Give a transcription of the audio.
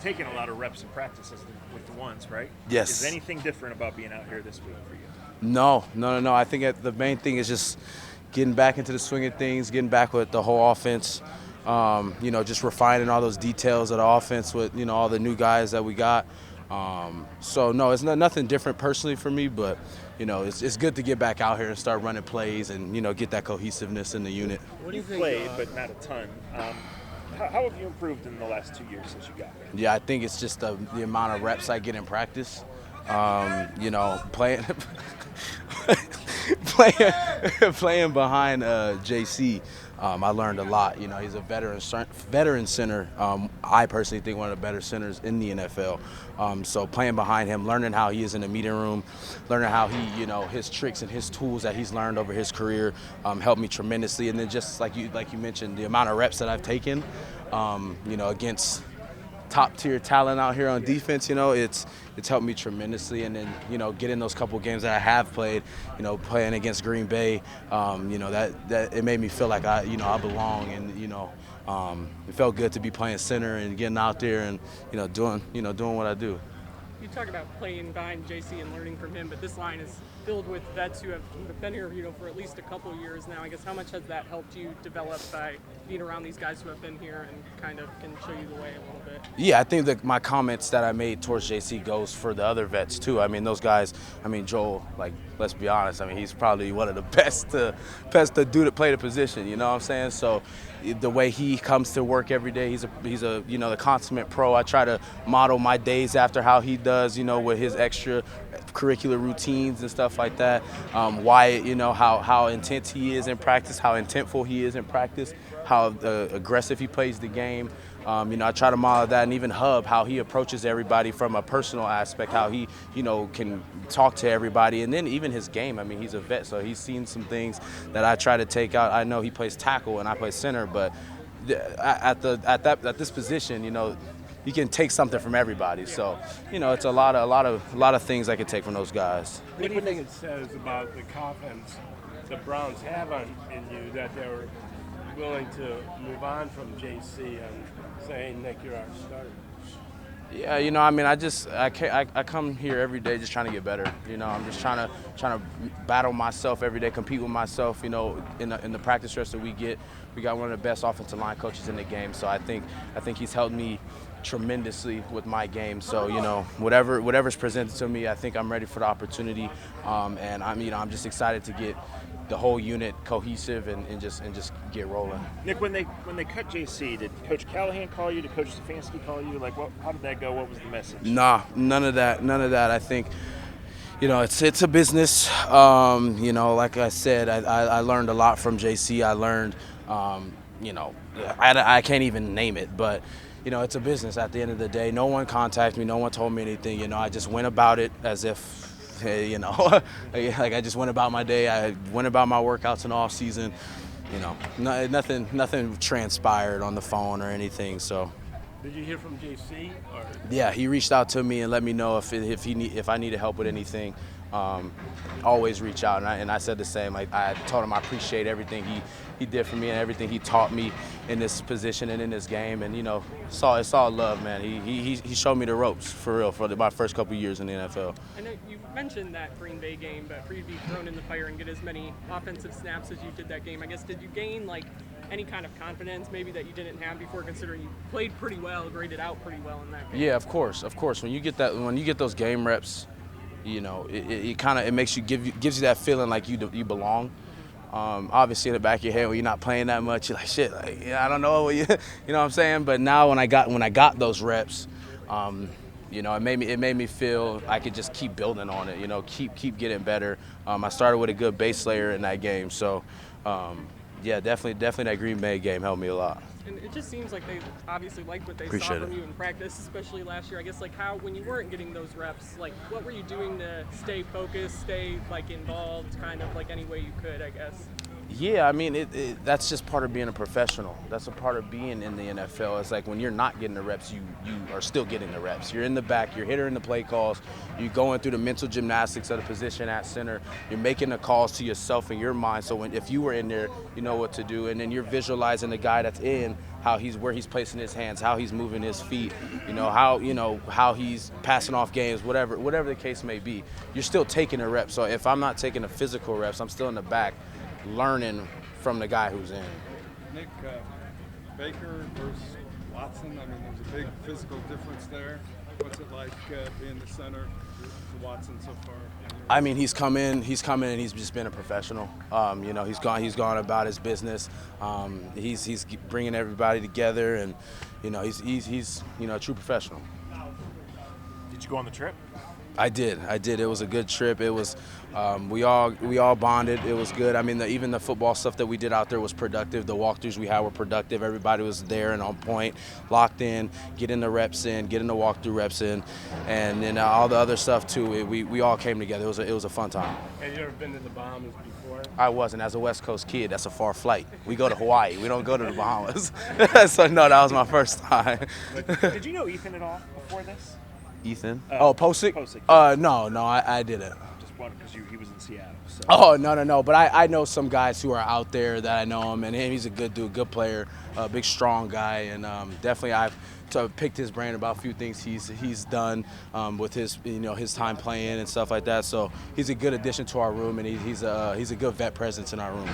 taken a lot of reps and practices with the ones, right? Yes. Is anything different about being out here this week for you? No. I think the main thing is just getting back into the swing of things, getting back with the whole offense. Just refining all those details of the offense with all the new guys that we got. So no, it's nothing different personally for me, but it's good to get back out here and start running plays and get that cohesiveness in the unit. What do you played, but not a ton. How have you improved in the last 2 years since you got here? Yeah, I think it's just the amount of reps I get in practice. Playing playing behind JC. I learned a lot. He's a veteran center. I personally think one of the better centers in the NFL. So playing behind him, learning how he is in the meeting room, learning how he, his tricks and his tools that he's learned over his career helped me tremendously. And then just like you mentioned, the amount of reps that I've taken, against top-tier talent out here on defense, it's helped me tremendously. And then, getting those couple games that I have played, playing against Green Bay, that it made me feel like I belong. And, it felt good to be playing center and getting out there and, doing what I do. You talk about playing behind JC and learning from him, but this line is filled with vets who have been here, for at least a couple of years now. I guess how much has that helped you develop by being around these guys who have been here and kind of can show you the way a little bit? Yeah, I think that my comments that I made towards JC goes for the other vets too. I mean, those guys. I mean, Joel. Let's be honest. I mean, he's probably one of the best to do to play the position. You know what I'm saying? So, the way he comes to work every day, he's a the consummate pro. I try to model my days after how he does. With his extra curricular routines and stuff like that. How intense he is in practice, how intentful he is in practice, how aggressive he plays the game. I try to model that, and even Hub, how he approaches everybody from a personal aspect, how he, can talk to everybody, and then even his game. I mean, he's a vet, so he's seen some things that I try to take out. I know he plays tackle and I play center, but at this position, you can take something from everybody. So, it's a lot of things I can take from those guys. What do you think it says about the confidence the Browns have in you that they're willing to move on from JC and saying, Nick, you're our starter? Yeah, I come here every day just trying to get better. I'm just trying to battle myself every day, compete with myself. In the practice reps that we got one of the best offensive line coaches in the game. So I think he's helped me tremendously with my game. So whatever's presented to me, I think I'm ready for the opportunity. And I'm just excited to get the whole unit cohesive and just get rolling. Nick, when they cut JC, did Coach Callahan call you? Did Coach Stefanski call you? How did that go? What was the message? Nah, none of that. I think it's a business. Like I said, I learned a lot from JC. I learned I can't even name it, but it's a business at the end of the day. No one contacted me, no one told me anything. I just went about it as if like I just went about my day. I went about my workouts in the off season. Nothing transpired on the phone or anything. So. Did you hear from JC? Yeah, he reached out to me and let me know if I needed help with anything. Always reach out, and I said the same. I told him I appreciate everything he did for me and everything he taught me in this position and in this game. And it's all love, man. He showed me the ropes for real for my first couple years in the NFL. I know you mentioned that Green Bay game, but for you to be thrown in the fire and get as many offensive snaps as you did that game, I guess did you gain any kind of confidence maybe that you didn't have before, considering you played pretty well, graded out pretty well in that game? Yeah, of course. When you get those game reps, it makes gives you that feeling like you belong. Obviously, in the back of your head, when you're not playing that much, you're like, shit, I don't know, you know what I'm saying. But now when I got those reps, it made me feel I could just keep building on it. Keep getting better. I started with a good base layer in that game, so yeah, definitely that Green Bay game helped me a lot. And it just seems like they obviously liked what they Appreciate saw from it. you in practice, especially last year. I guess when you weren't getting those reps, what were you doing to stay focused, stay involved, kind of any way you could, I guess? Yeah, I mean, that's just part of being a professional. That's a part of being in the NFL. It's like when you're not getting the reps, you are still getting the reps. You're in the back, you're hitting the play calls, you're going through the mental gymnastics of the position at center, you're making the calls to yourself in your mind. So if you were in there, you know what to do, and then you're visualizing the guy that's in, where he's placing his hands, how he's moving his feet, how he's passing off games, whatever the case may be. You're still taking a rep. So if I'm not taking the physical reps, I'm still in the back learning from the guy who's in. Nick, Baker versus Watson, I mean, there's a big physical difference there. What's it like being the center to Watson so far? I mean, he's come in, and he's just been a professional. He's gone about his business. He's bringing everybody together, and he's a true professional. Did you go on the trip? I did. It was a good trip. It was, we all bonded. It was good. I mean, even the football stuff that we did out there was productive. The walkthroughs we had were productive. Everybody was there and on point, locked in, getting the reps in, getting the walkthrough reps in, and then all the other stuff too. We all came together. It was a fun time. Have you ever been to the Bahamas before? I wasn't. As a West Coast kid, that's a far flight. We go to Hawaii. We don't go to the Bahamas. So no, that was my first time. Did you know Ethan at all before this? Ethan? Posick? Posick. No, I didn't. Just wondered because he was in Seattle. So. Oh, no. But I know some guys who are out there that I know him, and he's a good dude, good player, a big, strong guy. And definitely I've picked his brain about a few things he's done with his time playing and stuff like that. So he's a good addition to our room, and he's a good vet presence in our room.